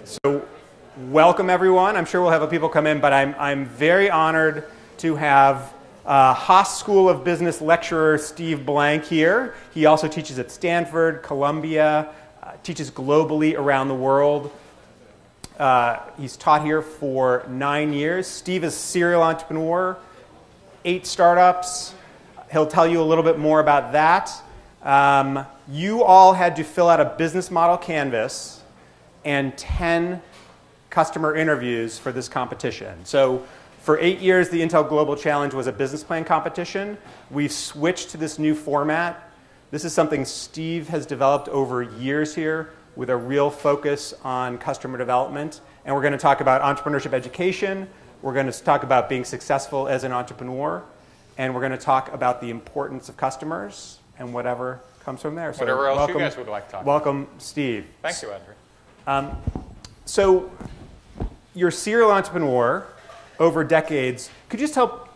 So welcome everyone. I'm sure we'll have people come in, but I'm very honored to have Haas School of Business lecturer Steve Blank here. He also teaches at Stanford, Columbia, teaches globally around the world. He's taught here for 9 years. Steve is a serial entrepreneur, 8 startups. He'll tell you a little bit more about that. You all had to fill out a business model canvas and 10 customer interviews for this competition. So for 8 years, the Intel Global Challenge was a business plan competition. We've switched to this new format. This is something Steve has developed over years here with a real focus on customer development. And we're going to talk about entrepreneurship education. We're going to talk about being successful as an entrepreneur. And we're going to talk about the importance of customers and whatever comes from there. So whatever else you guys would like to talk about. Welcome, Steve. Thank you, Andrew. So you're a serial entrepreneur over decades. Could you just tell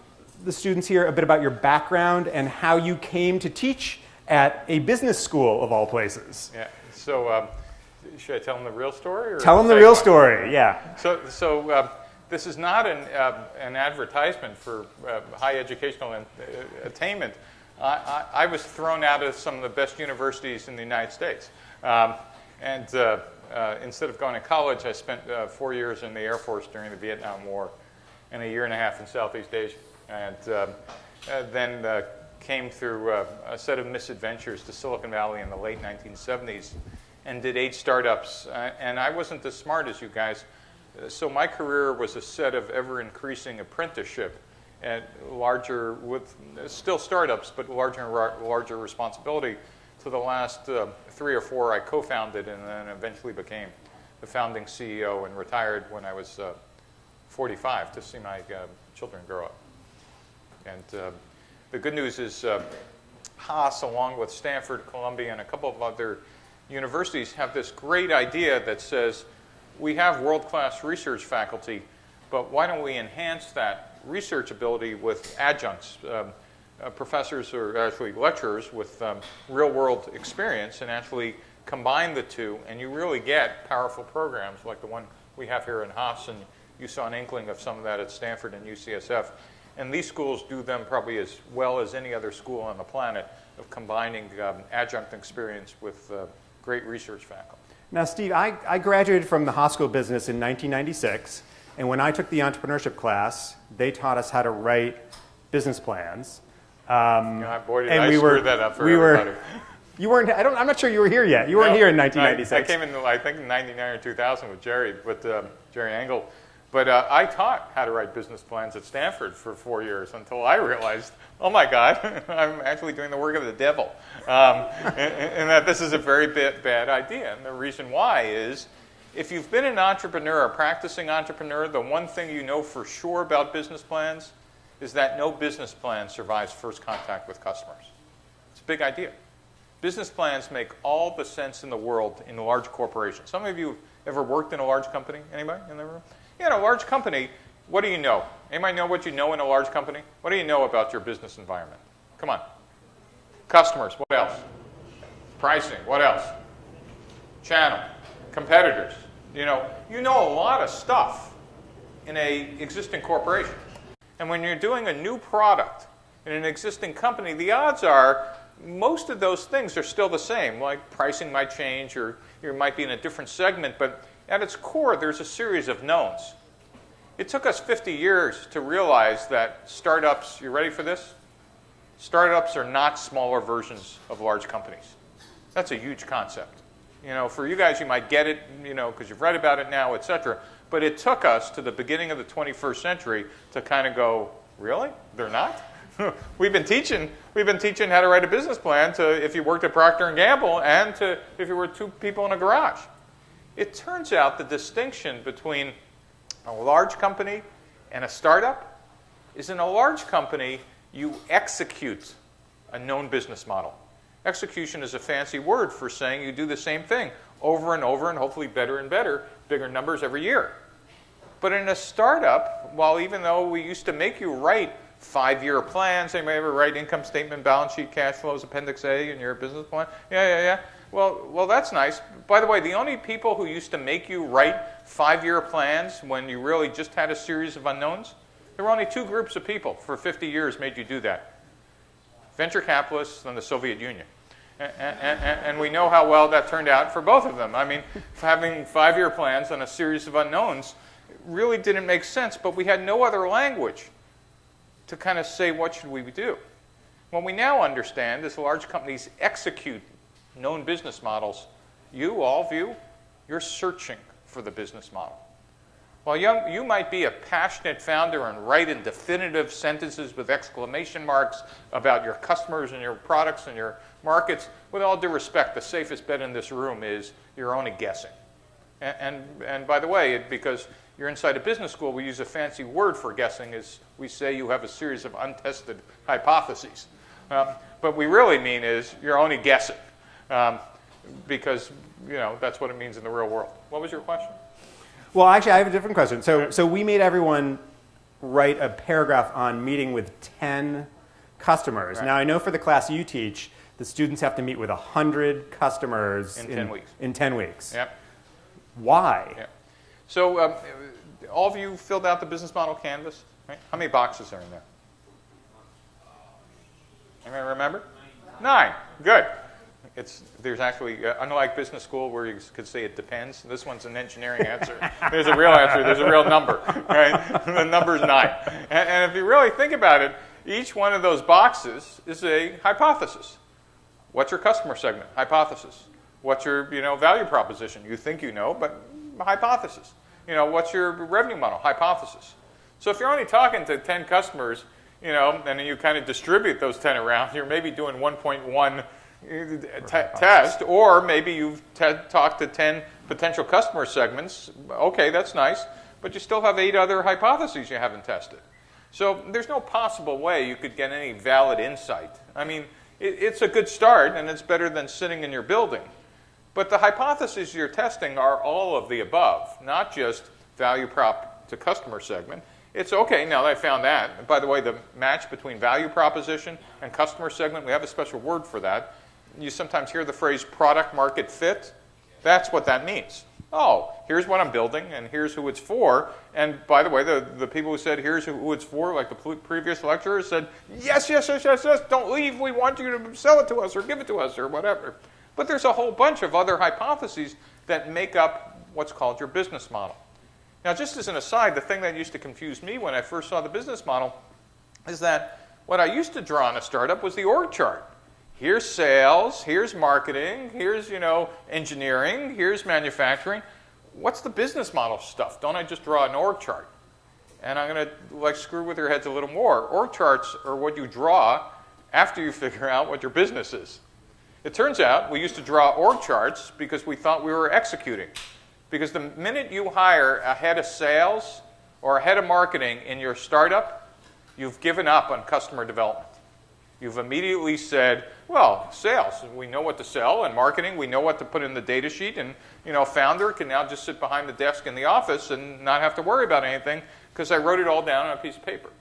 the students here a bit about your background and how you came to teach at a business school of all places? Yeah. So should I tell them the real story? Or tell them the real story, yeah. So this is not an advertisement for high educational attainment. I was thrown out of some of the best universities in the United States. Instead of going to college, I spent 4 years in the Air Force during the Vietnam War and a year and a half in Southeast Asia. And then came through a set of misadventures to Silicon Valley in the late 1970s and did 8 startups. And I wasn't as smart as you guys. So my career was a set of ever-increasing apprenticeship and larger, with still startups, but larger and larger responsibility. To the last 3 or 4 I co-founded and then eventually became the founding CEO and retired when I was 45 to see my children grow up. And the good news is Haas, along with Stanford, Columbia, and a couple of other universities, have this great idea that says, we have world-class research faculty, but why don't we enhance that research ability with adjuncts, professors or actually lecturers with real-world experience, and actually combine the two, and you really get powerful programs like the one we have here in Haas, and you saw an inkling of some of that at Stanford and UCSF. And these schools do them probably as well as any other school on the planet of combining adjunct experience with great research faculty. Now, Steve, I graduated from the Haas School of Business in 1996, and when I took the entrepreneurship class, they taught us how to write business plans. Boy, did I screw that up for everybody. You weren't. I'm not sure you were here yet. You weren't here in 1996. I came in, I think, in '99 or 2000 with Jerry, Jerry Engel. But I taught how to write business plans at Stanford for 4 years until I realized, oh my God, I'm actually doing the work of the devil, and that this is a very bad idea. And the reason why is, if you've been an entrepreneur, a practicing entrepreneur, the one thing you know for sure about business plans is that no business plan survives first contact with customers. It's a big idea. Business plans make all the sense in the world in large corporations. Some of you have ever worked in a large company? Anybody in the room? Yeah, in a large company, what do you know? Anybody know what you know in a large company? What do you know about your business environment? Come on. Customers, what else? Pricing, what else? Channel, competitors. You know a lot of stuff in an existing corporation. And when you're doing a new product in an existing company, the odds are most of those things are still the same. Like pricing might change, or you might be in a different segment, but at its core, there's a series of knowns. It took us 50 years to realize that startups, you ready for this? Startups are not smaller versions of large companies. That's a huge concept. For you guys, you might get it, because you've read about it now, et cetera. But it took us to the beginning of the 21st century to kind of go, really? They're not? We've been teaching how to write a business plan to if you worked at Procter & Gamble and to if you were 2 people in a garage. It turns out the distinction between a large company and a startup is in a large company, you execute a known business model. Execution is a fancy word for saying you do the same thing over and over and hopefully better and better, bigger numbers every year. But in a startup, even though we used to make you write 5-year plans, anybody ever write income statement, balance sheet, cash flows, Appendix A in your business plan? Yeah. Well, that's nice. By the way, the only people who used to make you write 5-year plans when you really just had a series of unknowns, there were only 2 groups of people for 50 years made you do that. Venture capitalists and the Soviet Union. And we know how well that turned out for both of them. I mean, having 5-year plans on a series of unknowns really didn't make sense, but we had no other language to kind of say what should we do. What we now understand is large companies execute known business models. All of you, you're searching for the business model. While you might be a passionate founder and write in definitive sentences with exclamation marks about your customers and your products and your markets, with all due respect, the safest bet in this room is you're only guessing. And by the way, because you're inside a business school, we use a fancy word for guessing. Is we say you have a series of untested hypotheses. But we really mean is you're only guessing, because that's what it means in the real world. What was your question? Well, actually, I have a different question. So we made everyone write a paragraph on meeting with 10 customers. Right. Now, I know for the class you teach, the students have to meet with 100 customers in 10 weeks. In 10 weeks. Yep. Why? Yep. So all of you filled out the business model canvas, right? How many boxes are in there? Anybody remember? 9. Good. There's actually, unlike business school where you could say it depends, this one's an engineering answer. There's a real answer. There's a real number, right? The number's 9. And if you really think about it, each one of those boxes is a hypothesis. What's your customer segment? Hypothesis. What's your value proposition? You think you know, but hypothesis. What's your revenue model? Hypothesis. So if you're only talking to 10 customers, and then you kind of distribute those 10 around, you're maybe doing 1.1 test, or maybe you've talked to 10 potential customer segments. Okay, that's nice, but you still have 8 other hypotheses you haven't tested. So there's no possible way you could get any valid insight. I mean, it's a good start, and it's better than sitting in your building. But the hypotheses you're testing are all of the above, not just value prop to customer segment. It's okay, now that I found that. And by the way, the match between value proposition and customer segment, we have a special word for that. You sometimes hear the phrase product market fit. That's what that means. Oh, here's what I'm building, and here's who it's for. And by the way, the people who said here's who it's for, like the previous lecturer, said, yes, don't leave. We want you to sell it to us or give it to us or whatever. But there's a whole bunch of other hypotheses that make up what's called your business model. Now, just as an aside, the thing that used to confuse me when I first saw the business model is that what I used to draw in a startup was the org chart. Here's sales, here's marketing, here's engineering, here's manufacturing. What's the business model stuff? Don't I just draw an org chart? And I'm going to screw with your heads a little more. Org charts are what you draw after you figure out what your business is. It turns out we used to draw org charts because we thought we were executing. Because the minute you hire a head of sales or a head of marketing in your startup, you've given up on customer development. You've immediately said, well, sales, we know what to sell, and marketing, we know what to put in the data sheet, and founder can now just sit behind the desk in the office and not have to worry about anything because I wrote it all down on a piece of paper.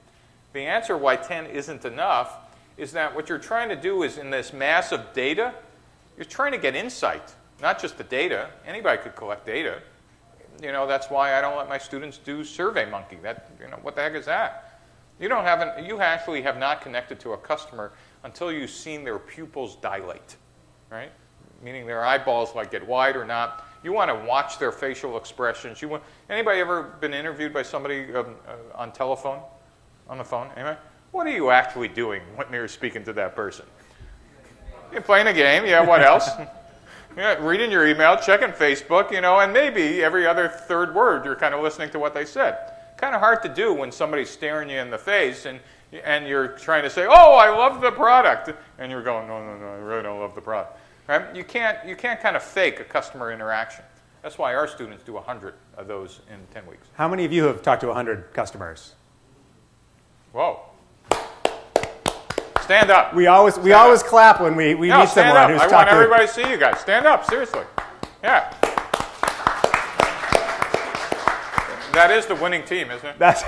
The answer why 10 isn't enough is that what you're trying to do is in this mass of data, you're trying to get insight, not just the data. Anybody could collect data. That's why I don't let my students do SurveyMonkey. What the heck is that? You actually have not connected to a customer until you've seen their pupils dilate, right? Meaning their eyeballs get wide or not. You want to watch their facial expressions. Anybody ever been interviewed by somebody on the phone? Anybody? What are you actually doing when you're speaking to that person? You're playing a game. Yeah, what else? Reading your email, checking Facebook, and maybe every other third word you're kind of listening to what they said. Kind of hard to do when somebody's staring you in the face and you're trying to say, oh, I love the product. And you're going, no, I really don't love the product. Right? You can't kind of fake a customer interaction. That's why our students do 100 of those in 10 weeks. How many of you have talked to 100 customers? Whoa. Stand up. We always clap when we meet someone who's talked to. I want everybody to see you guys. Stand up, seriously. Yeah. That is the winning team, isn't it? That's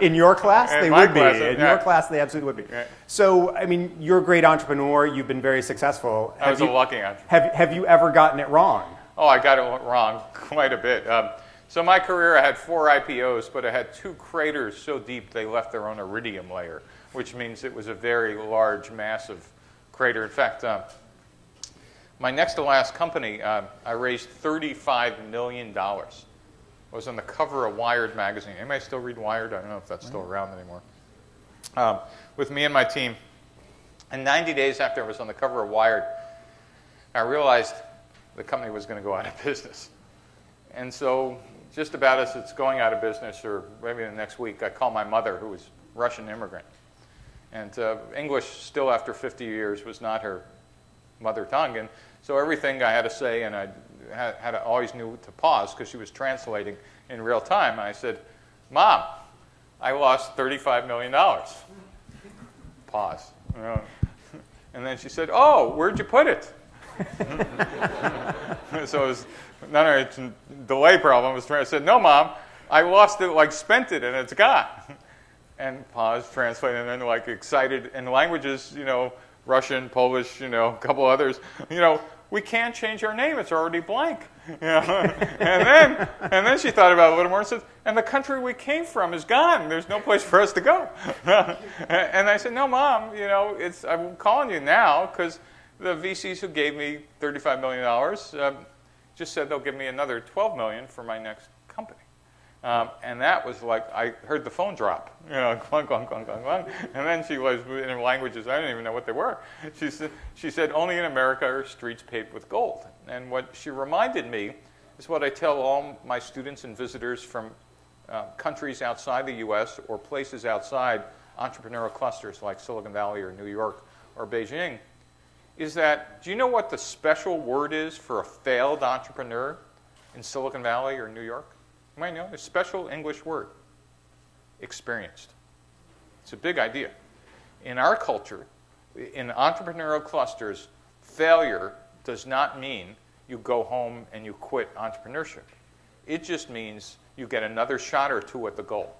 in your class, In they my would be. class, In yeah. your class, they absolutely would be. Right. So, I mean, you're a great entrepreneur. You've been very successful. I was a lucky entrepreneur. Have you ever gotten it wrong? Oh, I got it wrong quite a bit. So my career, I had 4 IPOs, but I had 2 craters so deep they left their own iridium layer, which means it was a very large, massive crater. In fact, my next to last company, I raised $35 million. I was on the cover of Wired magazine. Anybody still read Wired? I don't know if that's still around anymore. With me and my team. And 90 days after I was on the cover of Wired, I realized the company was going to go out of business. And so just about as it's going out of business, or maybe the next week, I called my mother, who was a Russian immigrant. And English, still after 50 years, was not her mother tongue. And so everything I had to say, and I had to always knew to pause because she was translating in real time. I said, "Mom, I lost $35 million. Pause. You know. And then she said, "Oh, where'd you put it?" So it was not a delay problem. I said, "No, Mom, I lost it, like spent it, and it's gone." And pause, translate, and then like excited in languages, you know, Russian, Polish, you know, a couple others, you know, we can't change our name; it's already blank. You know? and then she thought about it a little more and said, "And the country we came from is gone. There's no place for us to go." And I said, "No, Mom, you know, I'm calling you now because the VCs who gave me $35 million just said they'll give me another $12 million for my next company." And that was like, I heard the phone drop, you know, clunk, clunk, clunk, clunk, clunk. And then she was in languages I didn't even know what they were. She said, "Only in America are streets paved with gold." And what she reminded me is what I tell all my students and visitors from countries outside the U.S. or places outside entrepreneurial clusters like Silicon Valley or New York or Beijing, is that, do you know what the special word is for a failed entrepreneur in Silicon Valley or New York? You might know. A special English word. Experienced. It's a big idea. In our culture, in entrepreneurial clusters, failure does not mean you go home and you quit entrepreneurship. It just means you get another shot or 2 at the goal.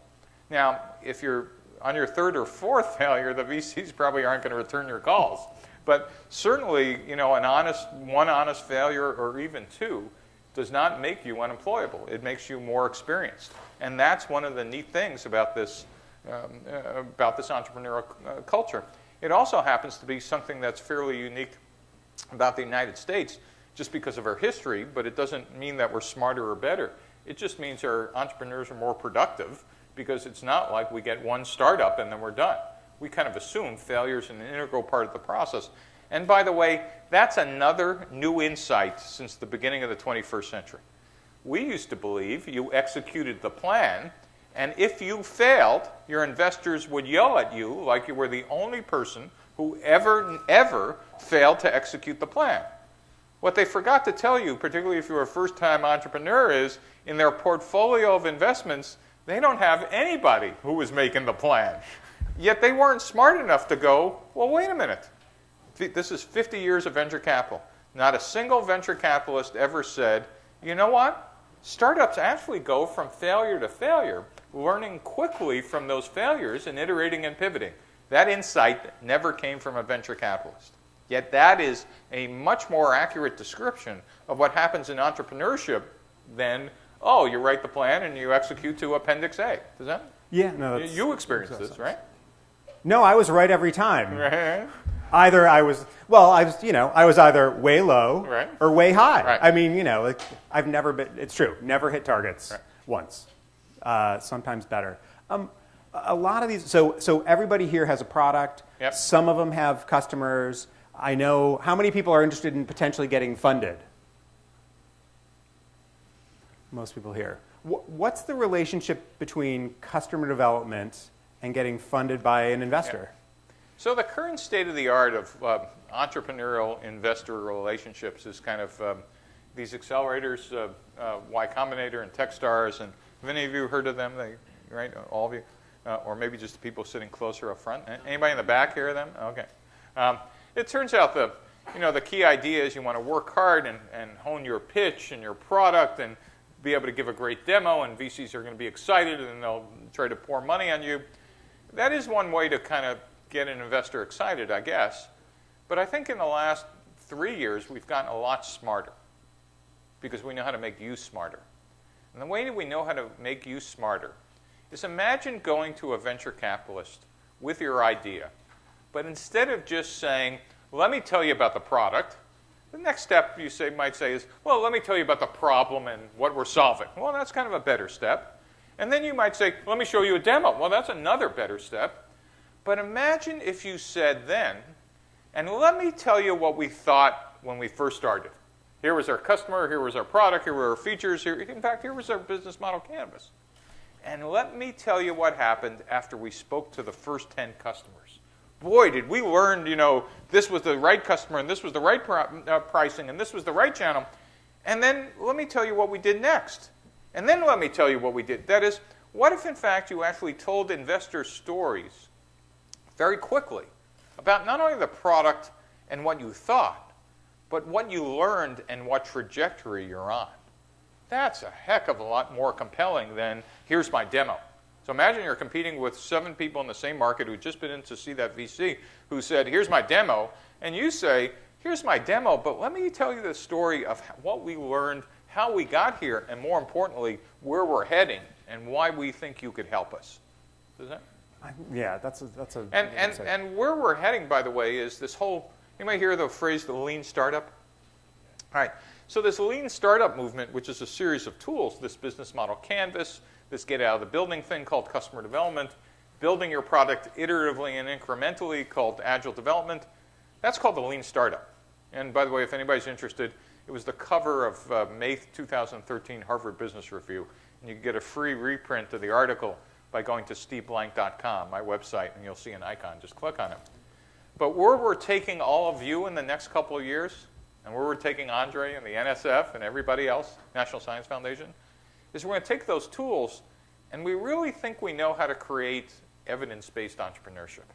Now, if you're on your 3rd or 4th failure, the VCs probably aren't going to return your calls. But certainly, you know, one honest failure or even 2 does not make you unemployable. It makes you more experienced. And that's one of the neat things about this entrepreneurial culture. It also happens to be something that's fairly unique about the United States, just because of our history, but it doesn't mean that we're smarter or better. It just means our entrepreneurs are more productive, because it's not like we get one startup and then we're done. We kind of assume failure is an integral part of the process. And by the way, that's another new insight since the beginning of the 21st century. We used to believe you executed the plan, and if you failed, your investors would yell at you like you were the only person who ever failed to execute the plan. What they forgot to tell you, particularly if you're a first-time entrepreneur, is in their portfolio of investments, they don't have anybody who was making the plan. Yet they weren't smart enough to go, well, wait a minute. This is 50 years of venture capital. Not a single venture capitalist ever said, you know what? Startups actually go from failure to failure, learning quickly from those failures and iterating and pivoting. That insight never came from a venture capitalist. Yet that is a much more accurate description of what happens in entrepreneurship than, oh, you write the plan and you execute to Appendix A. Does that? Yeah, no. You experienced this, right? No, I was right every time. Right. Either I was either way low right. or way high. Right. I mean, you know, I've never been, it's true, never hit targets once. Sometimes better. A lot of these, so everybody here has a product. Yep. Some of them have customers. I know, how many people are interested in potentially getting funded? Most people here. What's the relationship between customer development and getting funded by an investor? Yeah. So the current state of the art of entrepreneurial investor relationships is kind of these accelerators, Y Combinator and Techstars, and have any of you heard of them? Right, all of you, or maybe just the people sitting closer up front. Anybody in the back hear of them? Okay. It turns out the key idea is you want to work hard and hone your pitch and your product and be able to give a great demo, and VCs are going to be excited, and they'll try to pour money on you. That is one way to kind of get an investor excited, I guess. But I think in the last 3 years, we've gotten a lot smarter because we know how to make you smarter. And the way that we know how to make you smarter is imagine going to a venture capitalist with your idea. But instead of just saying, let me tell you about the product, the next step you might say is, well, let me tell you about the problem and what we're solving. Well, that's kind of a better step. And then you might say, let me show you a demo. Well, that's another better step. But imagine if you said then, and let me tell you what we thought when we first started. Here was our customer, here was our product, here were our features, in fact, here was our business model canvas. And let me tell you what happened after we spoke to the first 10 customers. Boy, did we learn, this was the right customer, and this was the right pricing, and this was the right channel. And then let me tell you what we did next. And then let me tell you what we did. That is, what if, in fact, you actually told investors stories very quickly about not only the product and what you thought, but what you learned and what trajectory you're on? That's a heck of a lot more compelling than, here's my demo. So imagine you're competing with 7 people in the same market who'd just been in to see that VC who said, here's my demo. And you say, here's my demo, but let me tell you the story of what we learned, how we got here, and more importantly, where we're heading and why we think you could help us. Does that? Yeah, that's a and where we're heading, by the way, is this whole, you might hear the phrase the lean startup. All right, so this lean startup movement, which is a series of tools, this business model canvas, this get out of the building thing called customer development, building your product iteratively and incrementally called agile development, that's called the lean startup. And by the way, if anybody's interested, it was the cover of May 2013 Harvard Business Review, and you can get a free reprint of the article by going to steveblank.com, my website, and you'll see an icon. Just click on it. But where we're taking all of you in the next couple of years, and where we're taking Andre and the NSF and everybody else, National Science Foundation, is we're going to take those tools, and we really think we know how to create evidence-based entrepreneurship.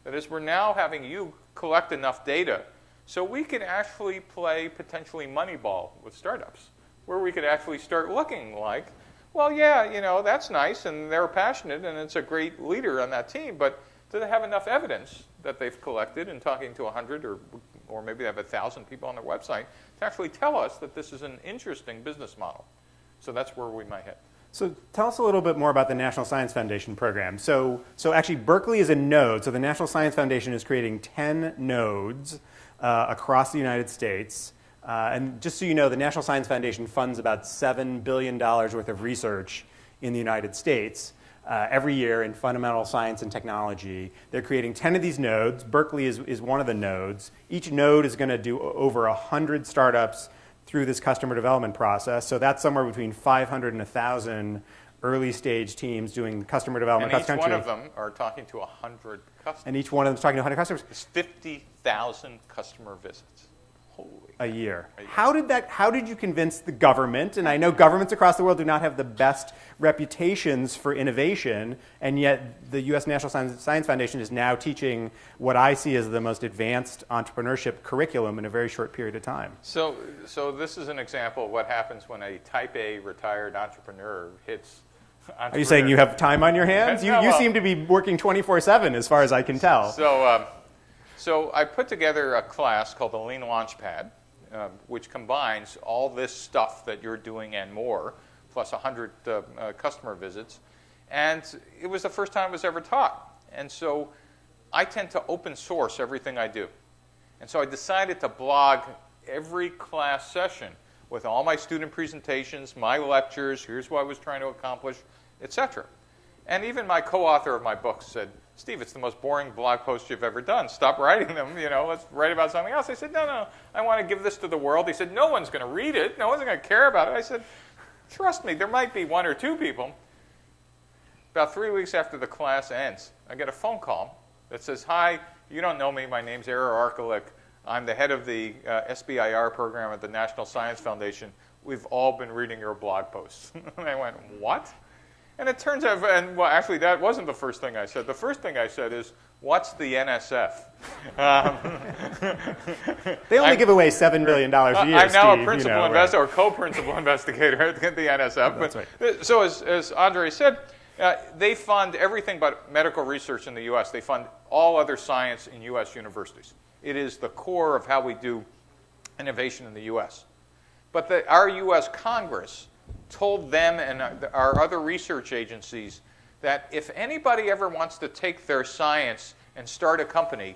That is, we're now having you collect enough data so we could actually play potentially Moneyball with startups, where we could actually start looking like, well, yeah, that's nice, and they're passionate, and it's a great leader on that team, but do they have enough evidence that they've collected in talking to 100 or maybe they have 1,000 people on their website to actually tell us that this is an interesting business model? So that's where we might head. So tell us a little bit more about the National Science Foundation program. So actually, Berkeley is a node. So the National Science Foundation is creating 10 nodes across the United States. And just so you know, the National Science Foundation funds about $7 billion worth of research in the United States every year in fundamental science and technology. They're creating 10 of these nodes. Berkeley is one of the nodes. Each node is going to do over 100 startups through this customer development process. So that's somewhere between 500 and 1,000 early stage teams doing customer development across the country. And each one of them are talking to 100 customers. And each one of them is talking to 100 customers. It's 50,000 customer visits. A year. How did you convince the government? And I know governments across the world do not have the best reputations for innovation, and yet the U.S. National Science Foundation is now teaching what I see as the most advanced entrepreneurship curriculum in a very short period of time. So this is an example of what happens when a type A retired entrepreneur hits entrepreneur. Are you saying you have time on your hands? You seem to be working 24/7 as far as I can tell. So I put together a class called the Lean Launchpad, which combines all this stuff that you're doing and more, plus 100 customer visits. And it was the first time it was ever taught. And so I tend to open source everything I do. And so I decided to blog every class session with all my student presentations, my lectures, here's what I was trying to accomplish, etc. And even my co-author of my book said, Steve, it's the most boring blog post you've ever done. Stop writing them, let's write about something else. I said, no, I want to give this to the world. He said, no one's going to read it. No one's going to care about it. I said, trust me, there might be 1 or 2 people. About 3 weeks after the class ends, I get a phone call that says, hi, you don't know me. My name's Eero Arkelik. I'm the head of the SBIR program at the National Science Foundation. We've all been reading your blog posts. And I went, what? And it turns out, and well, actually, that wasn't the first thing I said. The first thing I said is, what's the NSF? They only give away $7 billion a year, I'm now Steve, a principal investor or co-principal investigator at the NSF. That's right. So as Andre said, they fund everything but medical research in the U.S. They fund all other science in U.S. universities. It is the core of how we do innovation in the U.S. But our U.S. Congress told them and our other research agencies that if anybody ever wants to take their science and start a company,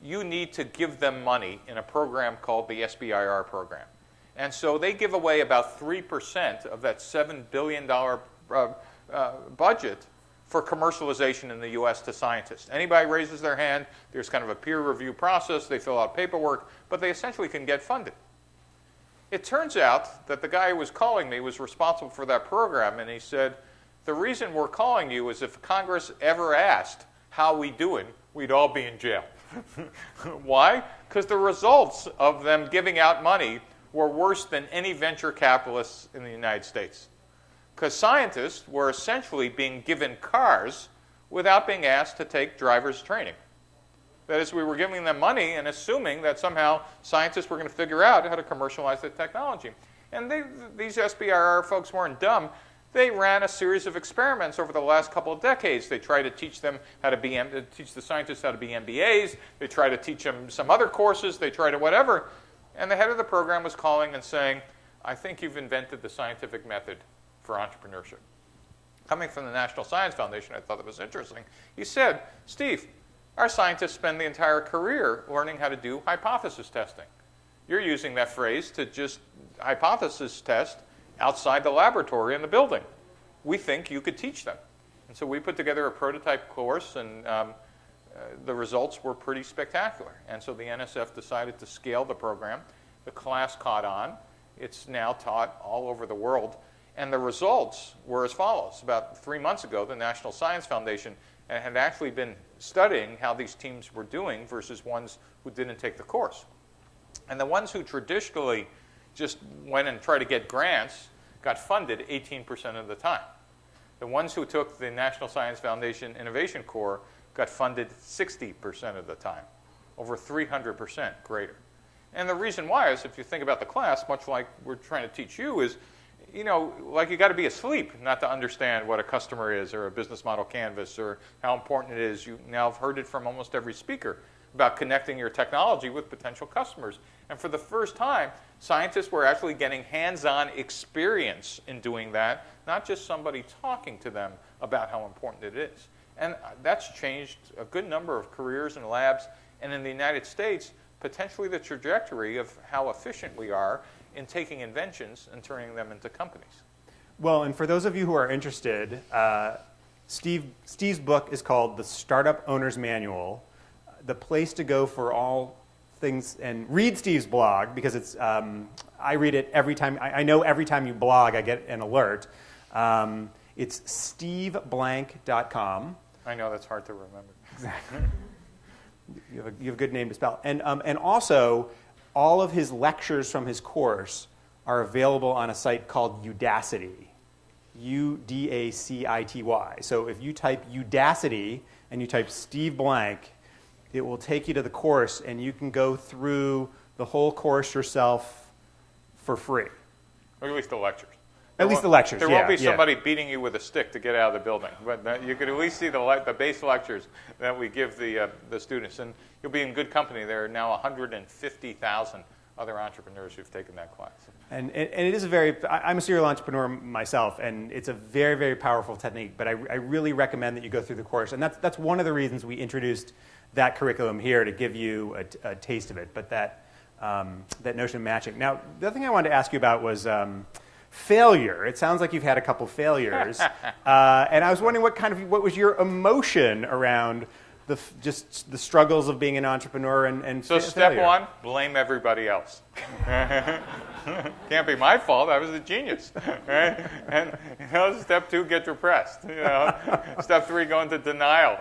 you need to give them money in a program called the SBIR program. And so they give away about 3% of that $7 billion budget for commercialization in the U.S. to scientists. Anybody raises their hand, there's kind of a peer review process, they fill out paperwork, but they essentially can get funded. It turns out that the guy who was calling me was responsible for that program, and he said, the reason we're calling you is if Congress ever asked how we doing, we'd all be in jail. Why? Because the results of them giving out money were worse than any venture capitalists in the United States. Because scientists were essentially being given cars without being asked to take driver's training. That is, we were giving them money and assuming that somehow scientists were going to figure out how to commercialize the technology. And these SBIR folks weren't dumb. They ran a series of experiments over the last couple of decades. They tried to teach them how to teach the scientists how to be MBAs. They tried to teach them some other courses. They tried to whatever. And the head of the program was calling and saying, I think you've invented the scientific method for entrepreneurship. Coming from the National Science Foundation, I thought that was interesting. He said, Steve, our scientists spend the entire career learning how to do hypothesis testing. You're using that phrase to just hypothesis test outside the laboratory in the building. We think you could teach them. And so we put together a prototype course, and the results were pretty spectacular. And so the NSF decided to scale the program. The class caught on. It's now taught all over the world. And the results were as follows. About 3 months ago, the National Science Foundation had actually been studying how these teams were doing versus ones who didn't take the course. And the ones who traditionally just went and tried to get grants got funded 18% of the time. The ones who took the National Science Foundation Innovation Corps got funded 60% of the time, over 300% greater. And the reason why is, if you think about the class, much like we're trying to teach you, is, you know, like you got to be asleep not to understand what a customer is or a business model canvas or how important it is. You now have heard it from almost every speaker about connecting your technology with potential customers. And for the first time, scientists were actually getting hands-on experience in doing that, not just somebody talking to them about how important it is. And that's changed a good number of careers and labs, and in the United States, potentially the trajectory of how efficient we are in taking inventions and turning them into companies. Well, and for those of you who are interested, Steve's book is called The Startup Owner's Manual, the place to go for all things, and read Steve's blog, because it's, I read it every time. I know every time you blog, I get an alert. It's steveblank.com. I know, that's hard to remember. Exactly. You have a good name to spell. And also, all of his lectures from his course are available on a site called Udacity, U-D-A-C-I-T-Y. So if you type Udacity and you type Steve Blank, it will take you to the course, and you can go through the whole course yourself for free. Or at least the lectures. At least the lectures, There won't be somebody beating you with a stick to get out of the building. But you could at least see the base lectures that we give the students. And you'll be in good company. There are now 150,000 other entrepreneurs who've taken that class. And it is a very, I'm a serial entrepreneur myself, and it's a very, very powerful technique. But I really recommend that you go through the course. And that's one of the reasons we introduced that curriculum here, to give you a taste of it. But that notion of matching. Now, the other thing I wanted to ask you about was failure. It sounds like you've had a couple failures, and I was wondering what was your emotion around just the struggles of being an entrepreneur and so step one, blame everybody else. Can't be my fault. I was a genius, right? And step two, get depressed. Step three, go into denial.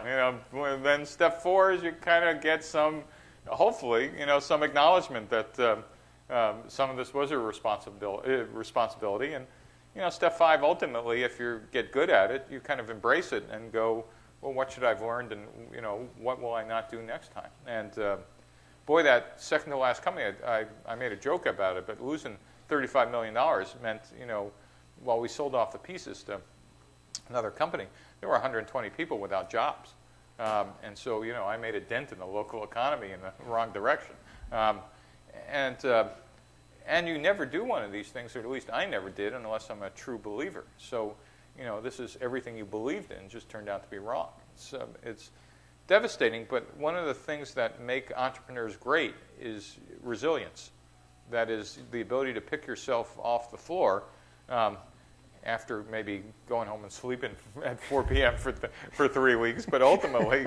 Then step four is you kind of get some, hopefully, some acknowledgement that some of this was a responsibility, and step 5, ultimately, if you get good at it, you kind of embrace it and go, well, what should I have learned, and what will I not do next time? And boy, that second to last company, I made a joke about it, but losing $35 million meant, while we sold off the pieces to another company, there were 120 people without jobs. And so, I made a dent in the local economy in the wrong direction. And you never do one of these things, or at least I never did, unless I'm a true believer. So, this is everything you believed in just turned out to be wrong. It's devastating, but one of the things that make entrepreneurs great is resilience. That is the ability to pick yourself off the floor after maybe going home and sleeping at 4 p.m. for 3 weeks, but ultimately,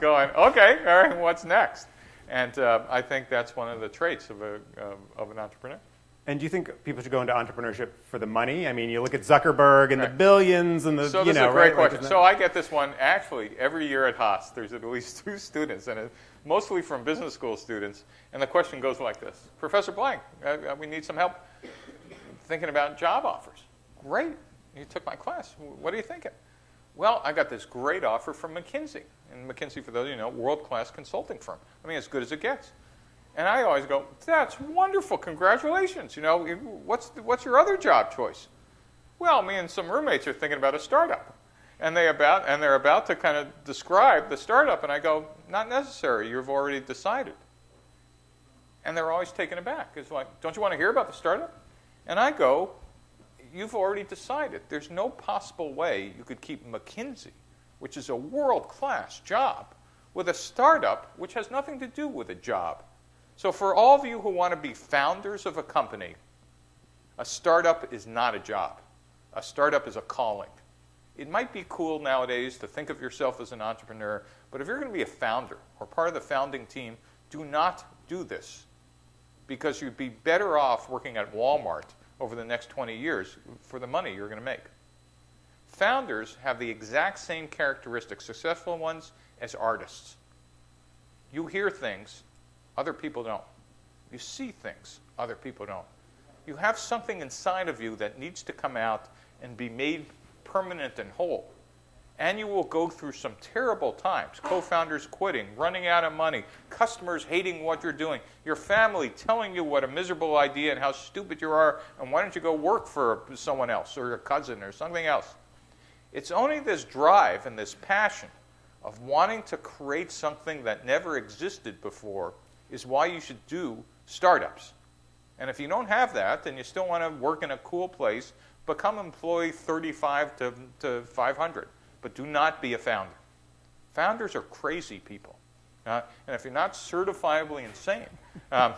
going, okay, all right, what's next? And I think that's one of the traits of an entrepreneur. And do you think people should go into entrepreneurship for the money? I mean, you look at Zuckerberg and the billions and the, So this is a great question. So I get this one actually every year at Haas. There's at least 2 students, and it's mostly from business school students. And the question goes like this: Professor Blank, we need some help thinking about job offers. Great, you took my class. What are you thinking? Well, I got this great offer from McKinsey. And McKinsey, for those of you who know, world-class consulting firm. I mean, as good as it gets. And I always go, that's wonderful, congratulations. What's your other job choice? Well, me and some roommates are thinking about a startup. And they're about to kind of describe the startup, and I go, not necessary, you've already decided. And they're always taken aback. It's like, don't you want to hear about the startup? And I go, you've already decided. There's no possible way you could keep McKinsey, which is a world-class job, with a startup which has nothing to do with a job. So for all of you who want to be founders of a company, a startup is not a job. A startup is a calling. It might be cool nowadays to think of yourself as an entrepreneur, but if you're going to be a founder or part of the founding team, do not do this, because you'd be better off working at Walmart over the next 20 years for the money you're going to make. Founders have the exact same characteristics, successful ones, as artists. You hear things other people don't. You see things other people don't. You have something inside of you that needs to come out and be made permanent and whole. And you will go through some terrible times. Co-founders quitting, running out of money, customers hating what you're doing, your family telling you what a miserable idea and how stupid you are, and why don't you go work for someone else or your cousin or something else. It's only this drive and this passion of wanting to create something that never existed before is why you should do startups. And if you don't have that, and you still want to work in a cool place, become employee 35 to 500. But do not be a founder. Founders are crazy people. And if you're not certifiably insane, and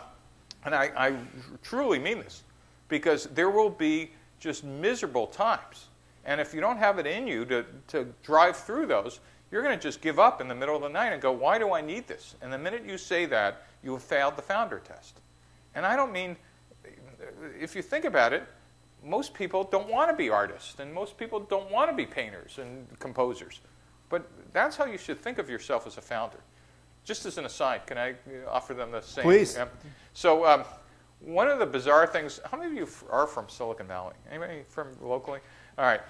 I truly mean this, because there will be just miserable times. And if you don't have it in you to drive through those, you're going to just give up in the middle of the night and go, why do I need this? And the minute you say that, you have failed the founder test. And I don't mean, if you think about it, most people don't want to be artists, and most people don't want to be painters and composers. But that's how you should think of yourself as a founder. Just as an aside, can I offer them the same? Please. Yeah. So one of the bizarre things, how many of you are from Silicon Valley? Anybody from locally? All right.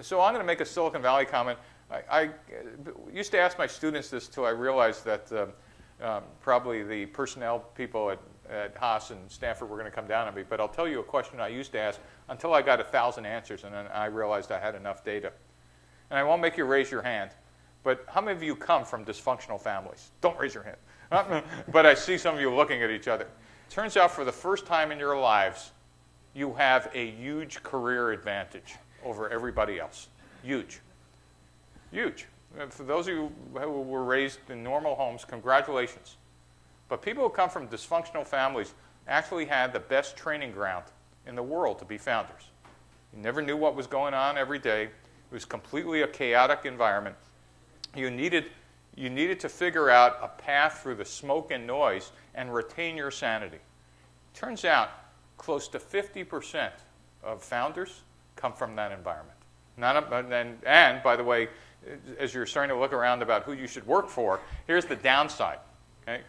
So I'm going to make a Silicon Valley comment. I used to ask my students this till I realized that probably the personnel people at Haas and Stanford were going to come down on me. But I'll tell you a question I used to ask until I got 1,000 answers, and then I realized I had enough data. And I won't make you raise your hand, but how many of you come from dysfunctional families? Don't raise your hand. But I see some of you looking at each other. Turns out for the first time in your lives, you have a huge career advantage over everybody else. Huge. Huge. For those of you who were raised in normal homes, congratulations. But people who come from dysfunctional families actually had the best training ground in the world to be founders. You never knew what was going on every day. It was completely a chaotic environment. You needed to figure out a path through the smoke and noise and retain your sanity. Turns out close to 50% of founders come from that environment. And by the way, as you're starting to look around about who you should work for, here's the downside. Okay?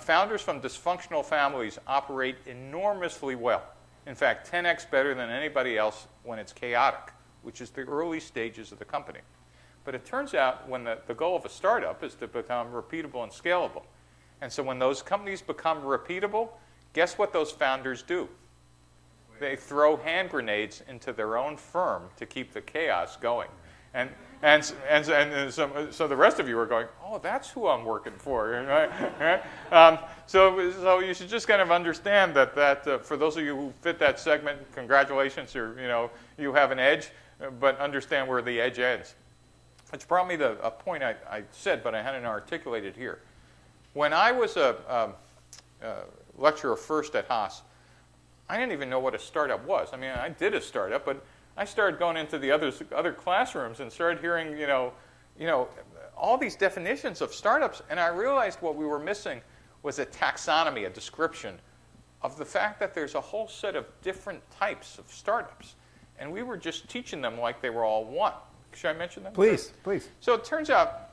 Founders from dysfunctional families operate enormously well. In fact, 10x better than anybody else when it's chaotic, which is the early stages of the company. But it turns out when the goal of a startup is to become repeatable and scalable. And so when those companies become repeatable, guess what those founders do? They throw hand grenades into their own firm to keep the chaos going. And so the rest of you are going, oh, that's who I'm working for. Right? So you should just kind of understand that for those of you who fit that segment, congratulations, you have an edge, but understand where the edge ends. Which brought me to a point I said, but I hadn't articulated here. When I was a lecturer first at Haas, I didn't even know what a startup was. I mean, I did a startup, but I started going into the other classrooms and started hearing, all these definitions of startups, and I realized what we were missing was a taxonomy, a description of the fact that there's a whole set of different types of startups, and we were just teaching them like they were all one. Should I mention them? Please, please. So it turns out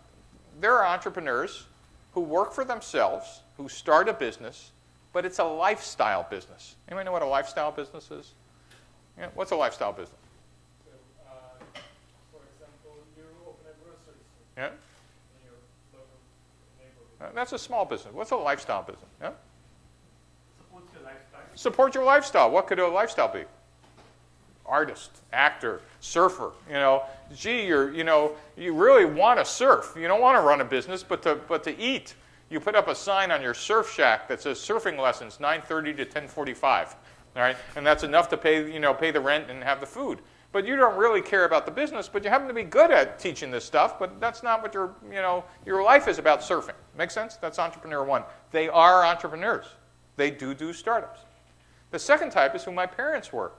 there are entrepreneurs who work for themselves, who start a business, but it's a lifestyle business. Anybody know what a lifestyle business is? Yeah, what's a lifestyle business? For example, you open a grocery store Yeah, in your local neighborhood. that's a small business. What's a lifestyle business? Yeah? Support your lifestyle. Support your lifestyle. What could a lifestyle be? Artist, actor, surfer. Gee, you really want to surf. You don't want to run a business, but to eat. You put up a sign on your surf shack that says surfing lessons 9:30 to 10:45. All right, and that's enough to pay the rent and have the food. But you don't really care about the business, but you happen to be good at teaching this stuff. But that's not what your life is about. Surfing. Make sense? That's entrepreneur one. They are entrepreneurs. They do startups. The second type is who my parents were.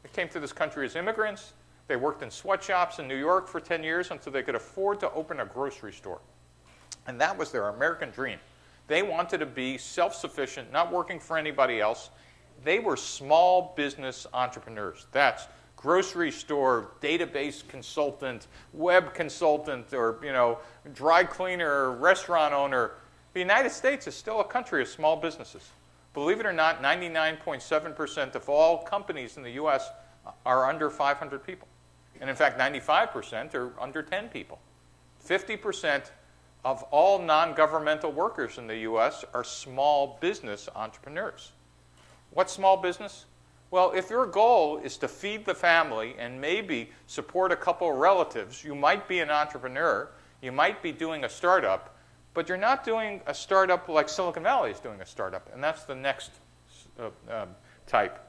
They came to this country as immigrants. They worked in sweatshops in New York for 10 years until they could afford to open a grocery store. And that was their American dream. They wanted to be self-sufficient, not working for anybody else. They were small business entrepreneurs. That's grocery store, database consultant, web consultant, or dry cleaner, restaurant owner. The United States is still a country of small businesses. Believe it or not, 99.7% of all companies in the U.S. are under 500 people. And in fact, 95% are under 10 people. 50% of all non-governmental workers in the U.S. are small business entrepreneurs. What's small business? Well, if your goal is to feed the family and maybe support a couple of relatives, you might be an entrepreneur, you might be doing a startup, but you're not doing a startup like Silicon Valley is doing a startup, and that's the next type.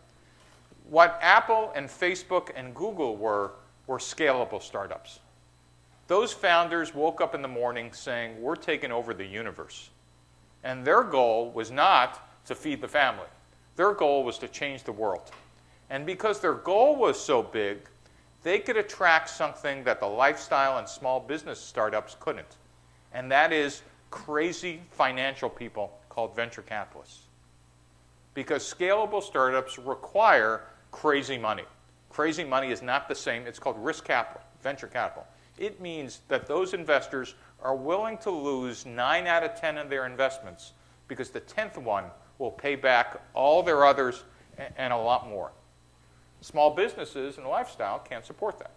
What Apple and Facebook and Google were scalable startups. Those founders woke up in the morning saying, we're taking over the universe. And their goal was not to feed the family. Their goal was to change the world. And because their goal was so big, they could attract something that the lifestyle and small business startups couldn't. And that is crazy financial people called venture capitalists. Because scalable startups require crazy money. Crazy money is not the same. It's called risk capital, venture capital. It means that those investors are willing to lose 9 out of 10 of their investments because the 10th one will pay back all their others and a lot more. Small businesses and lifestyle can't support that.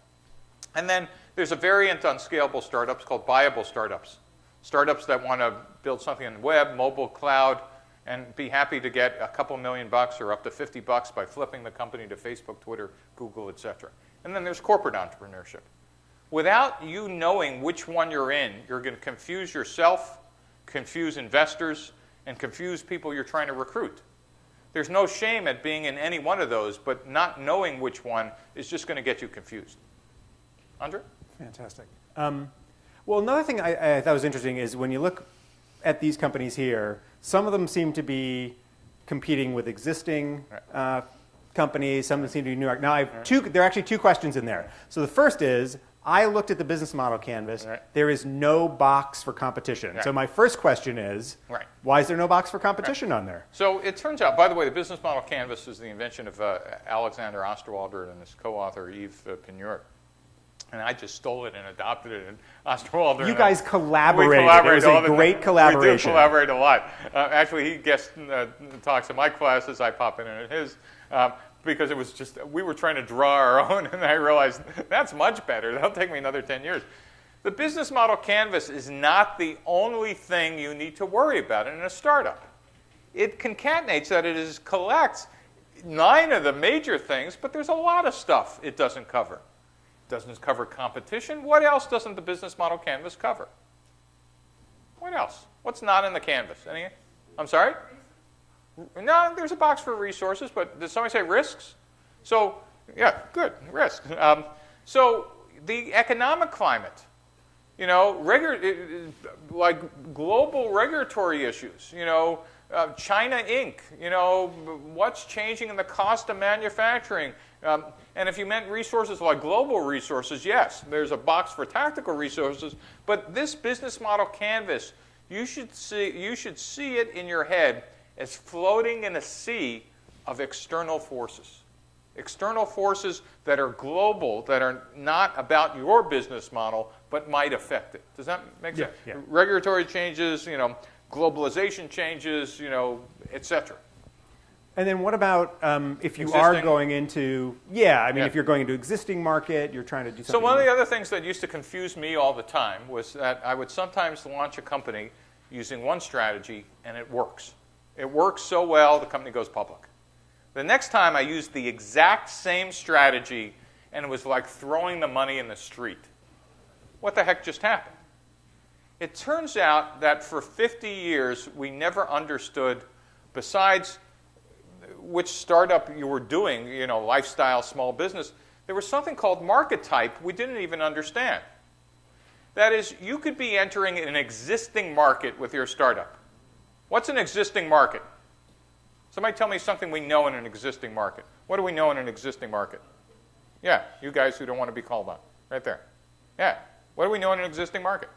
And then there's a variant on scalable startups called buyable startups. Startups that want to build something in the web, mobile, cloud, and be happy to get a couple $1,000,000 or up to $50 by flipping the company to Facebook, Twitter, Google, etc. And then there's corporate entrepreneurship. Without you knowing which one you're in, you're going to confuse yourself, confuse investors, and confuse people you're trying to recruit. There's no shame at being in any one of those, but not knowing which one is just going to get you confused. Andre? Fantastic. Well, another thing I thought was interesting is when you look at these companies here, some of them seem to be competing with existing companies. Some of them seem to be new. Now, there are actually 2 questions in there. So the first is, I looked at the business model canvas. Right. There is no box for competition. Right. So my first question is, why is there no box for competition on there? So it turns out, by the way, the business model canvas is the invention of Alexander Osterwalder and his co-author, Yves Pigneur. And I just stole it and adopted it. And Osterwalder You guys collaborated. It was a great collaboration. We do collaborate a lot. Actually, he guest talks in my classes. I pop in at his. because it was just, we were trying to draw our own, and I realized that's much better. That'll take me another 10 years. The business model canvas is not the only thing you need to worry about in a startup. It concatenates, that it collects 9 of the major things, but there's a lot of stuff it doesn't cover. It doesn't cover competition. What else doesn't the business model canvas cover? What else? What's not in the canvas? Any? I'm sorry? No, there's a box for resources, but did somebody say risks? So, yeah, good, risks. So the economic climate, like global regulatory issues, China Inc., what's changing in the cost of manufacturing. And if you meant resources like global resources, yes, there's a box for tactical resources. But this business model canvas, you should see it in your head as floating in a sea of external forces. External forces that are global, that are not about your business model, but might affect it. Does that make sense? Yeah. Regulatory changes, globalization changes, etc. And then what about if you are going into, if you're going into existing market, you're trying to do something. So one of the other things that used to confuse me all the time was that I would sometimes launch a company using one strategy, and it works. It works so well, the company goes public. The next time I used the exact same strategy, and it was like throwing the money in the street. What the heck just happened? It turns out that for 50 years, we never understood, besides which startup you were doing, lifestyle, small business, there was something called market type we didn't even understand. That is, you could be entering an existing market with your startup. What's an existing market? Somebody tell me something we know in an existing market. What do we know in an existing market? Yeah, you guys who don't want to be called on. Right there. Yeah. What do we know in an existing market?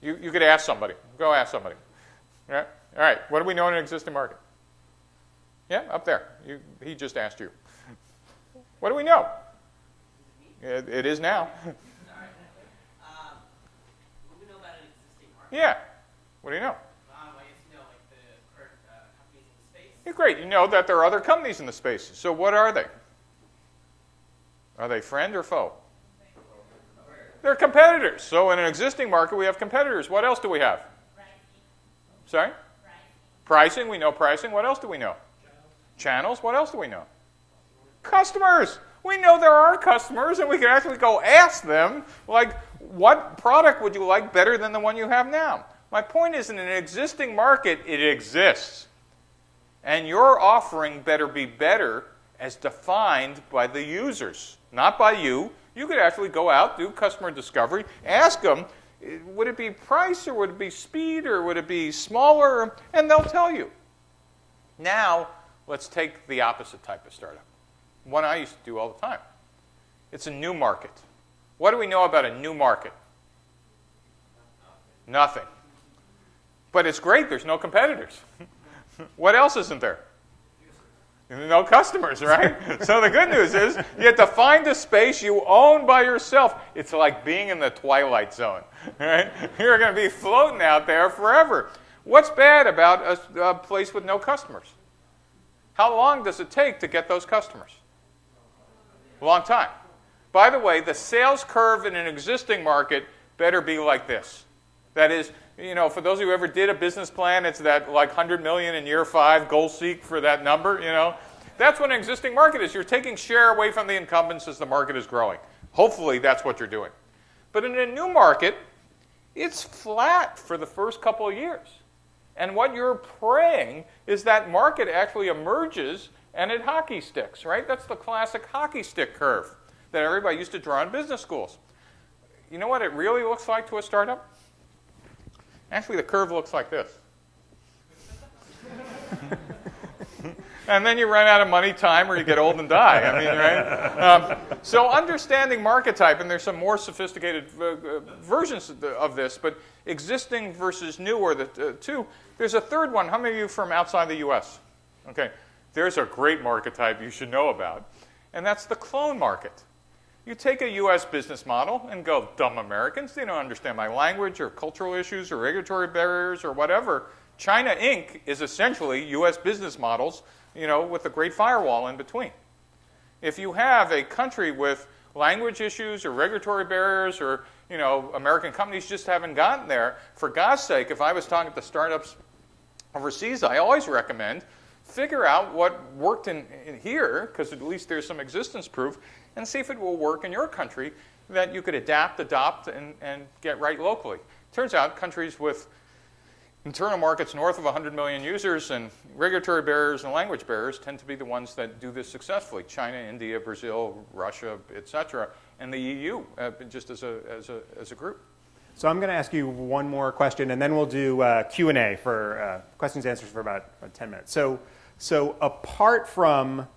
You could ask somebody. Go ask somebody. Yeah? All right. What do we know in an existing market? Yeah, up there. He just asked you. What do we know? It is now. What do we know about an existing market? Yeah. What do you know? I guess like the current companies in the space. Yeah, great. You know that there are other companies in the space. So what are they? Are they friend or foe? They're competitors. So in an existing market, we have competitors. What else do we have? Pricing. Sorry? Pricing. We know pricing. What else do we know? Channels. What else do we know? Customers. We know there are customers, and we can actually go ask them, like, what product would you like better than the one you have now? My point is, in an existing market, it exists. And your offering better be better as defined by the users, not by you. You could actually go out, do customer discovery, ask them, would it be price, or would it be speed, or would it be smaller? And they'll tell you. Now, let's take the opposite type of startup. One I used to do all the time. It's a new market. What do we know about a new market? Nothing. But it's great. There's no competitors. What else isn't there? No customers, right? So the good news is you have to find a space you own by yourself. It's like being in the Twilight Zone, right? You're going to be floating out there forever. What's bad about a place with no customers? How long does it take to get those customers? A long time. By the way, the sales curve in an existing market better be like this. That is, for those who ever did a business plan, it's that like 100 million in year 5, goal seek for that number, That's what an existing market is. You're taking share away from the incumbents as the market is growing. Hopefully, that's what you're doing. But in a new market, it's flat for the first couple of years. And what you're praying is that market actually emerges and it hockey sticks, right? That's the classic hockey stick curve that everybody used to draw in business schools. You know what it really looks like to a startup? Actually, the curve looks like this. And then you run out of money, time, or you get old and die. right? So understanding market type, and there's some more sophisticated versions of this, but existing versus new are the two. There's a third one. How many of you from outside the U.S.? Okay, there's a great market type you should know about, and that's the clone market. You take a U.S. business model and go, dumb Americans, they don't understand my language or cultural issues or regulatory barriers or whatever. China Inc. is essentially U.S. business models, with a great firewall in between. If you have a country with language issues or regulatory barriers or, American companies just haven't gotten there, for God's sake, if I was talking to startups overseas, I always recommend figure out what worked in here, because at least there's some existence proof, and see if it will work in your country that you could adapt, adopt, and get right locally. Turns out countries with internal markets north of 100 million users and regulatory barriers and language barriers tend to be the ones that do this successfully. China, India, Brazil, Russia, etc., and the EU, just as a group. So I'm going to ask you one more question, and then we'll do Q&A for questions and answers for about 10 minutes. So apart from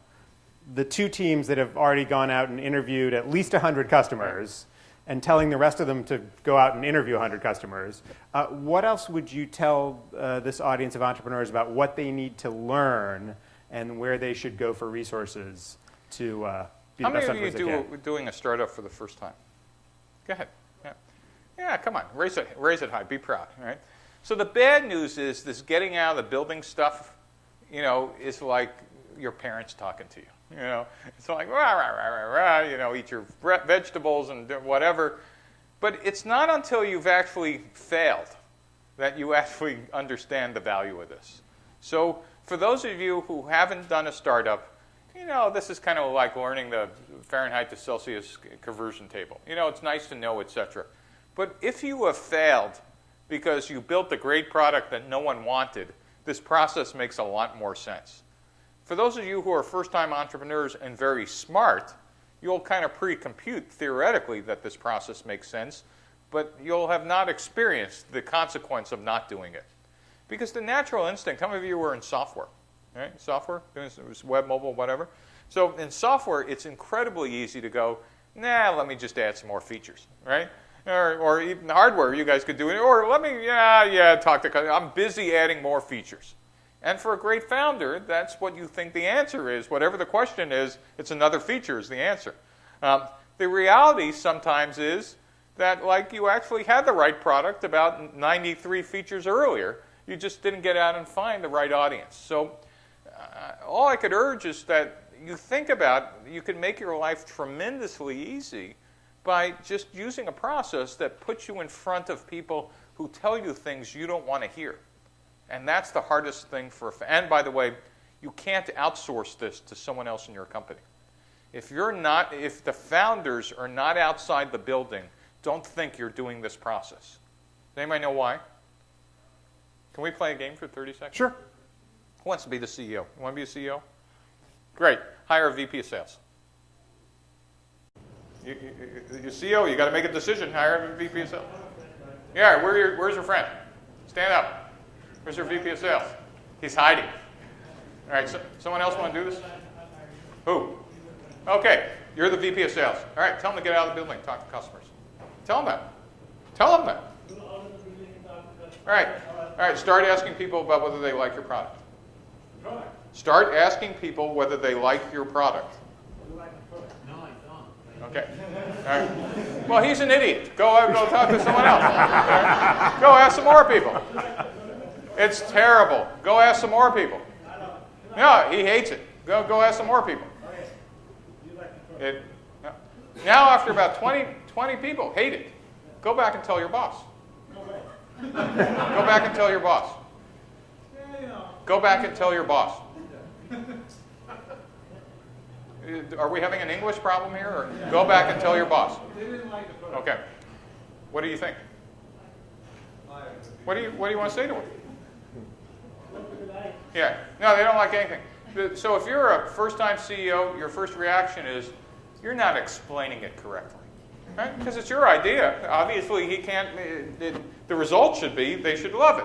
the two teams that have already gone out and interviewed at least 100 customers and telling the rest of them to go out and interview 100 customers, what else would you tell this audience of entrepreneurs about what they need to learn and where they should go for resources to be the best entrepreneurs they can? How many of you doing a startup for the first time? Go ahead. Yeah, come on, raise it high, be proud, right? So the bad news is this getting out of the building stuff, is like your parents talking to you. It's like, rah, rah, rah, rah, rah, eat your vegetables and whatever. But it's not until you've actually failed that you actually understand the value of this. So for those of you who haven't done a startup, this is kind of like learning the Fahrenheit to Celsius conversion table. It's nice to know, etc. But if you have failed because you built a great product that no one wanted, this process makes a lot more sense. For those of you who are first-time entrepreneurs and very smart, you'll kind of pre-compute theoretically that this process makes sense, but you'll have not experienced the consequence of not doing it. Because the natural instinct, how many of you were in software? Right? Software, web, mobile, whatever. So in software, it's incredibly easy to go, let me just add some more features, right? Or even hardware, you guys could do it. Or let me, talk to customers. I'm busy adding more features. And for a great founder, that's what you think the answer is. Whatever the question is, it's another feature is the answer. The reality sometimes is that, you actually had the right product about 93 features earlier. You just didn't get out and find the right audience. So all I could urge is that you think about, you can make your life tremendously easy by just using a process that puts you in front of people who tell you things you don't want to hear. And that's the hardest thing and by the way, you can't outsource this to someone else in your company. If the founders are not outside the building, don't think you're doing this process. Does anybody know why? Can we play a game for 30 seconds? Sure. Who wants to be the CEO? You want to be a CEO? Great. Hire a VP of sales. You're CEO, you got to make a decision. Hire a VP of sales. Yeah, where's your friend? Stand up. Where's your VP of sales? He's hiding. All right, so someone else want to do this? Who? Okay, you're the VP of sales. All right, tell them to get out of the building, talk to customers. Tell them that. Tell them that. All right, start asking people about whether they like your product. Start asking people whether they like your product. Okay. All right. Well, he's an idiot. Go talk to someone else. Right. Go ask some more people. It's terrible. Go ask some more people. No, he hates it. Go ask some more people. Now, after about 20 people hate it, go back and tell your boss. Go back and tell your boss. Go back and tell your boss. Are we having an English problem here? Or go back and tell your boss. Okay. What do you think? What do you want to say to him? Yeah. No, they don't like anything. So if you're a first-time CEO, your first reaction is you're not explaining it correctly, right? Because it's your idea. Obviously, he can't. The result should be they should love it.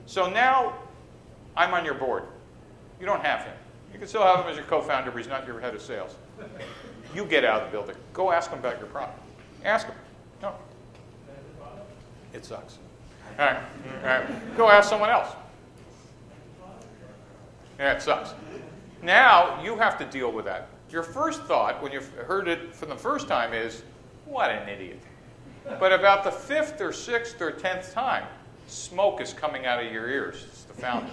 So now I'm on your board. You don't have him. You can still have him as your co-founder, but he's not your head of sales. You get out of the building. Go ask him about your product. Ask him. No. It sucks. All right. Go ask someone else. Yeah, it sucks. Now you have to deal with that. Your first thought when you've heard it for the first time is, what an idiot. But about the 5th or 6th or 10th time, smoke is coming out of your ears. It's the founder.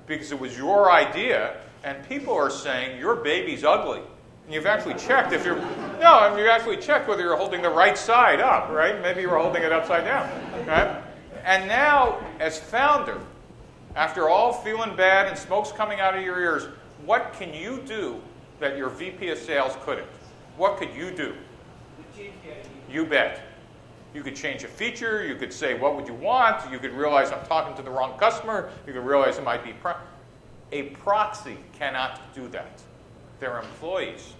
Because it was your idea, And people are saying, your baby's ugly. And you've actually checked if you're, no, I mean, you actually checked whether you're holding the right side up, right? Maybe you were holding it upside down, right? And now, as founder, after all feeling bad and smoke's coming out of your ears, what can you do that your VP of sales couldn't? What could you do? You bet. You could change a feature. You could say, what would you want? You could realize I'm talking to the wrong customer. You could realize it might be... A proxy cannot do that. They're employees.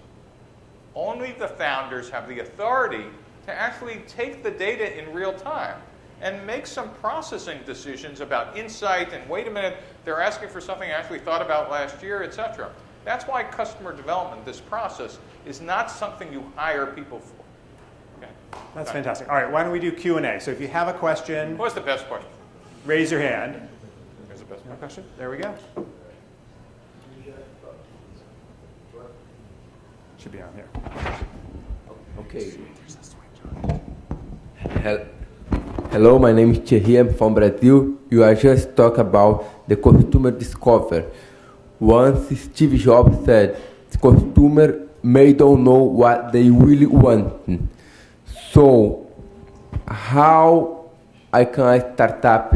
Only the founders have the authority to actually take the data in real time and make some processing decisions about insight and wait a minute, they're asking for something I actually thought about last year, etc. That's why customer development, this process, is not something you hire people for. Okay. That's fantastic. All right, why don't we do Q&A? So if you have a question, What's the best question? raise your hand. Here's the best No question. question? There we go. Should be on here. Okay. Hello, my name is Thierry. I'm from Brazil. You are just talk about the customer discover. Once Steve Jobs said, the customer may don't know what they really want. So, how I can I start up,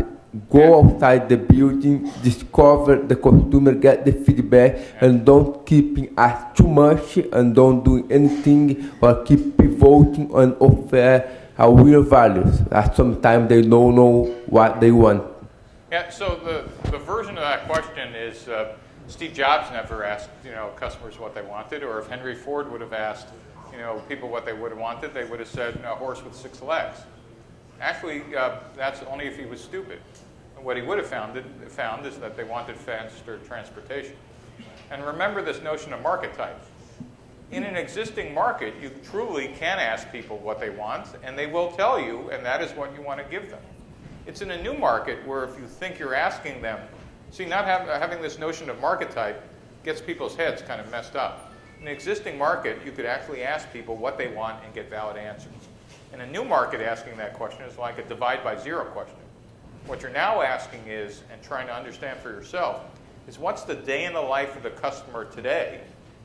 go outside the building, discover the customer, get the feedback, and don't keep ask too much and don't do anything or keep pivoting and offer real values. Sometimes they don't know what they want. Yeah, so the version of that question is Steve Jobs never asked customers what they wanted, or if Henry Ford would have asked people what they would have wanted, they would have said a horse with 6 legs. Actually, that's only if he was stupid. What he would have found is that they wanted faster transportation. And remember this notion of market type. In an existing market, you truly can ask people what they want, and they will tell you, and that is what you want to give them. It's in a new market where if you think you're asking them, see, not having this notion of market type gets people's heads kind of messed up. In an existing market, you could actually ask people what they want and get valid answers. In a new market, asking that question is like a divide by zero question. What you're now asking is, and trying to understand for yourself, is what's the day in the life of the customer today,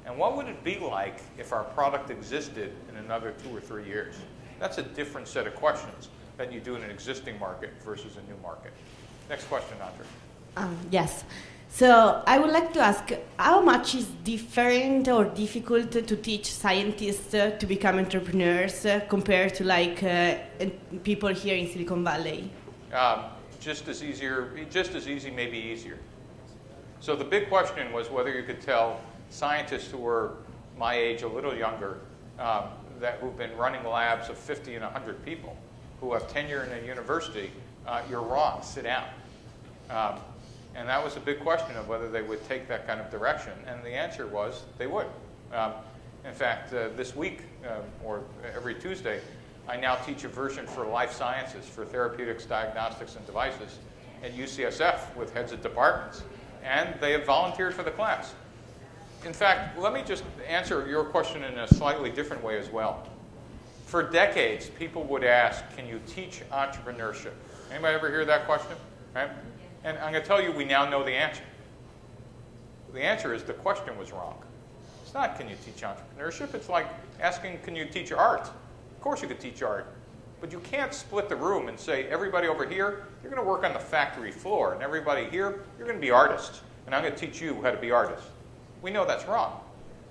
and what would it be like if our product existed in another 2 or 3 years? That's a different set of questions than you do in an existing market versus a new market. Next question, Andre. Yes. So I would like to ask, how much is different or difficult to teach scientists to become entrepreneurs compared to people here in Silicon Valley? Just as easy, maybe easier. So the big question was whether you could tell scientists who were my age, a little younger, who've been running labs of 50 and 100 people, who have tenure in a university, you're wrong, sit down. And that was a big question of whether they would take that kind of direction. And the answer was they would. In fact, this week, or every Tuesday, I now teach a version for life sciences, for therapeutics, diagnostics, and devices at UCSF with heads of departments. And they have volunteered for the class. In fact, let me just answer your question in a slightly different way as well. For decades, people would ask, can you teach entrepreneurship? Anybody ever hear that question? Right? And I'm going to tell you, we now know the answer. The answer is the question was wrong. It's not, can you teach entrepreneurship? It's like asking, can you teach art? Of course you could teach art. But you can't split the room and say, everybody over here, you're going to work on the factory floor. And everybody here, you're going to be artists. And I'm going to teach you how to be artists. We know that's wrong.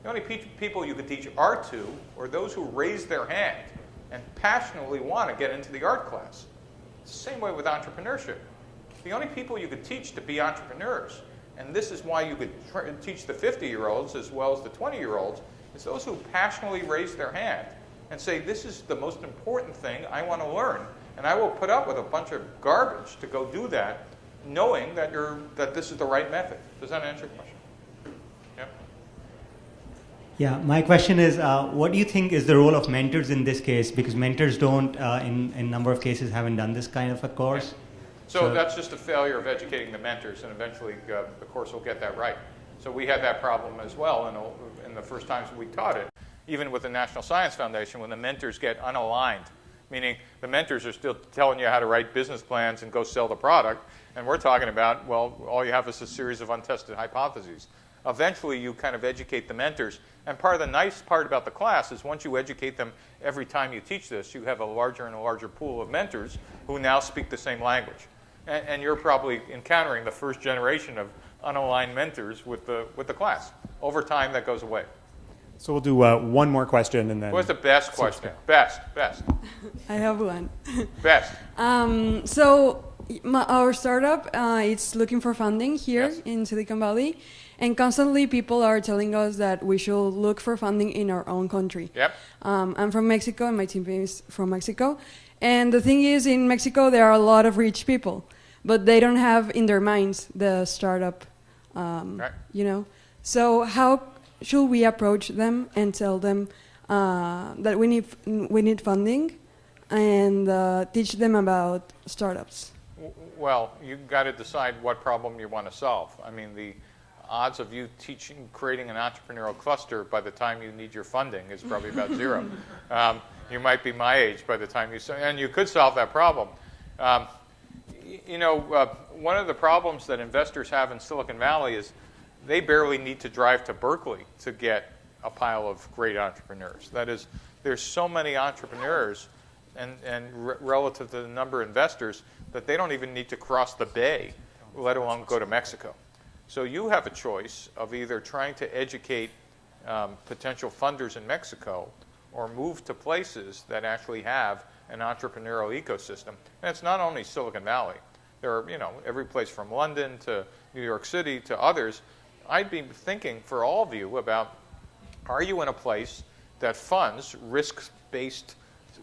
The only people you could teach art to are those who raise their hand and passionately want to get into the art class. It's the same way with entrepreneurship. The only people you could teach to be entrepreneurs, and this is why you could teach the 50-year-olds as well as the 20-year-olds, is those who passionately raise their hand and say, this is the most important thing I want to learn, and I will put up with a bunch of garbage to go do that, knowing that this is the right method. Does that answer your question? Yep. Yeah, my question is, what do you think is the role of mentors in this case? Because mentors don't, in a number of cases, haven't done this kind of a course. Yeah. So that's just a failure of educating the mentors, and eventually the course will get that right. So we had that problem as well in the first times we taught it. Even with the National Science Foundation, when the mentors get unaligned, meaning the mentors are still telling you how to write business plans and go sell the product, and we're talking about, well, all you have is a series of untested hypotheses. eventually you kind of educate the mentors. And part of the nice part about the class is once you educate them every time you teach this, you have a larger and a larger pool of mentors who now speak the same language. And you're probably encountering the first generation of unaligned mentors with the class. Over time, that goes away. So we'll do one more question and then. What's the best question? Best. I have one. Best. So our startup is looking for funding here in Silicon Valley, and constantly people are telling us that we should look for funding in our own country. Yep. I'm from Mexico, and my team is from Mexico. And the thing is, in Mexico, there are a lot of rich people, but they don't have in their minds the startup, Right. you know. So how should we approach them and tell them that we need funding and teach them about startups? Well, you've got to decide what problem you want to solve. I mean, the odds of you creating an entrepreneurial cluster by the time you need your funding is probably about zero. You might be my age by the time and you could solve that problem. One of the problems that investors have in Silicon Valley is they barely need to drive to Berkeley to get a pile of great entrepreneurs. That is, there's so many entrepreneurs and relative to the number of investors that they don't even need to cross the bay, let alone go to Mexico. So you have a choice of either trying to educate potential funders in Mexico or move to places that actually have an entrepreneurial ecosystem. And it's not only Silicon Valley. There are, every place from London to New York City to others. I'd be thinking for all of you about, are you in a place that funds risk-based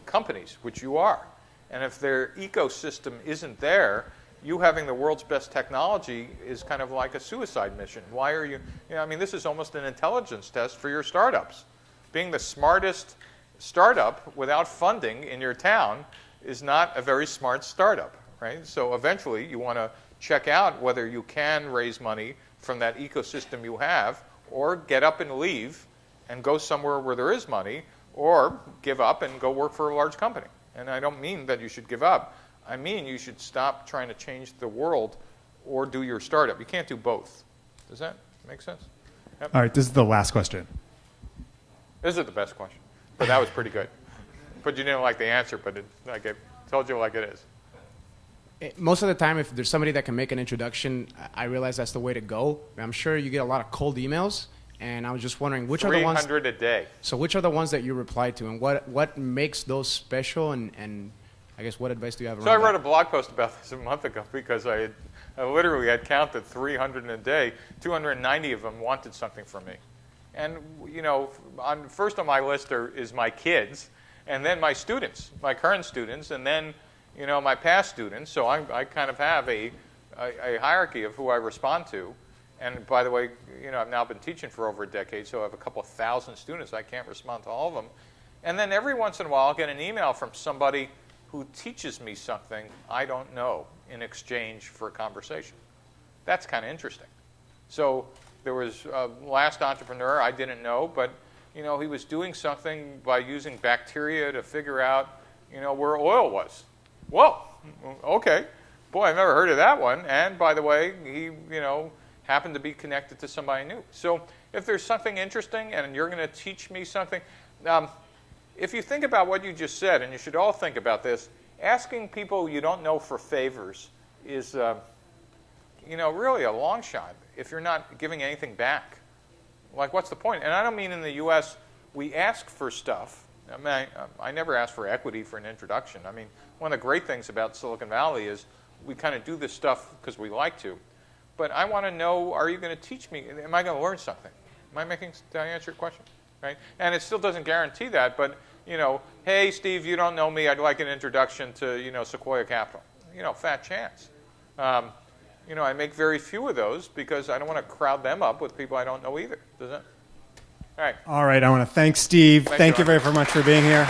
companies, which you are? And if their ecosystem isn't there, you having the world's best technology is kind of like a suicide mission. Why are you, this is almost an intelligence test for your startups. Being the smartest startup without funding in your town is not a very smart startup, right? So eventually you want to check out whether you can raise money from that ecosystem you have, or get up and leave and go somewhere where there is money, or give up and go work for a large company. And I don't mean that you should give up. I mean you should stop trying to change the world or do your startup. You can't do both. Does that make sense? Yep. All right, this is the last question. This is the best question, but that was pretty good. But you didn't like the answer, but I told you like it is. Most of the time, if there's somebody that can make an introduction, I realize that's the way to go. I'm sure you get a lot of cold emails, and I was just wondering which are the ones. 300 a day. So which are the ones that you reply to, and what makes those special, and I guess what advice do you have around So I wrote that? a blog post about this a month ago because I literally had counted 300 a day. 290 of them wanted something from me. And, first on my list is my kids, and then my students, my current students, and then my past students. So I kind of have a hierarchy of who I respond to. And by the way, I've now been teaching for over a decade, so I have a couple of thousand students. I can't respond to all of them. And then every once in a while, I'll get an email from somebody who teaches me something I don't know in exchange for a conversation. That's kind of interesting. So there was last entrepreneur I didn't know, but he was doing something by using bacteria to figure out where oil was. Whoa, okay. Boy, I've never heard of that one. And by the way, he, happened to be connected to somebody new. So if there's something interesting and you're going to teach me something, if you think about what you just said, and you should all think about this, asking people you don't know for favors is, really a long shot if you're not giving anything back. Like, what's the point? And I don't mean in the U.S. we ask for stuff. I never ask for equity for an introduction. I mean, one of the great things about Silicon Valley is we kind of do this stuff because we like to. But I want to know, are you going to teach me? Am I going to learn something? Did I answer your question? Right? And it still doesn't guarantee that, but, hey, Steve, you don't know me. I'd like an introduction to, Sequoia Capital. Fat chance. I make very few of those because I don't want to crowd them up with people I don't know either. Does that? All right. All right. I want to thank Steve. Thank you very much for being here.